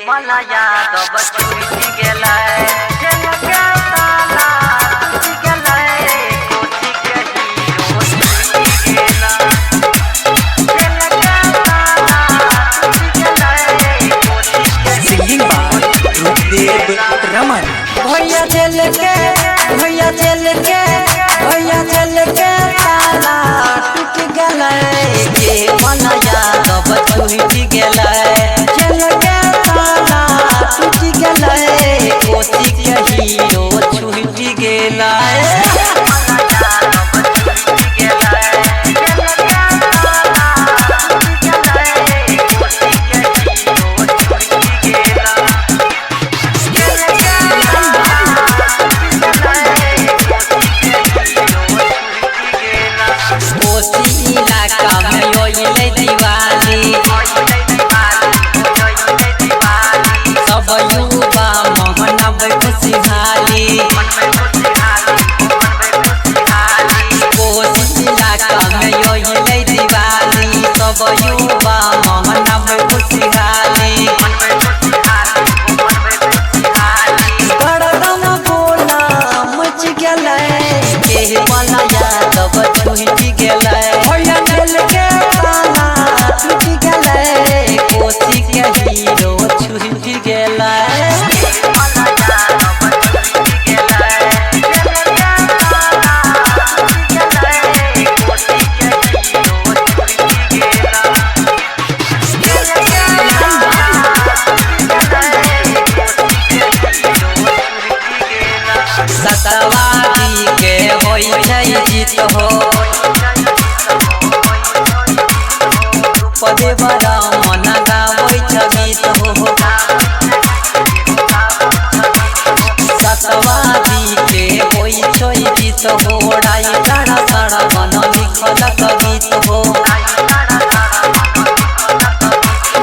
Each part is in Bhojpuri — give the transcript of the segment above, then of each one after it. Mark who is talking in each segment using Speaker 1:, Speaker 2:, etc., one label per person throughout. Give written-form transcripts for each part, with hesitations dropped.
Speaker 1: मला यादव छूट गेलै जेल के ताला टूट गेलै कोची के हीरो छूट गेला जेल के ताला टूट गेलै कोची के
Speaker 2: सिंगिंग बाय रूपदेव रमन।
Speaker 1: भैया जेल के ताला टूट गेलै के मला यादव छूट गेलै जेल के ताला टूट गेलै कोची के हीरो छूट गेलै इलाका में योइले दीवाली सब युवा मोहनब खुशहाली इलाका में योइले दीवाली सब युवा मोहनब खुशहाली गड़गम बोला मच गेलै के मला यादव छूट गेलै जेल के ताला टूट गेलै कोची के हीरो छूट गेलै सतवादी के होई छै जीत हो पदे बड़ा मन गावै छ गीत हो सतवादी के होई छै जीत हो ओढ़ाई टाड़ा टाड़ा मन लिखल गीत हो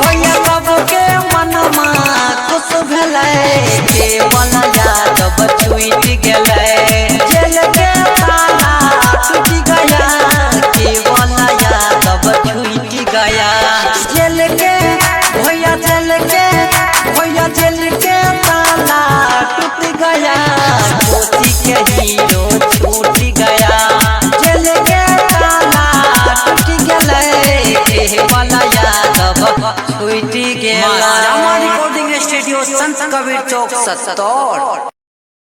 Speaker 1: भैया बाबू के मनमा खुश भेलै के मला यादव छूट गेलै जेल के ताला टूट गया के मला यादव छूट गया जेल के भैया जेल के ताला टूट गया कोची के हीरो छूट गया जेल के ताला टूट गेलै के मला यादव छूट गेला।
Speaker 2: रिकॉर्डिंग स्टूडियो संत कबीर चौक 70।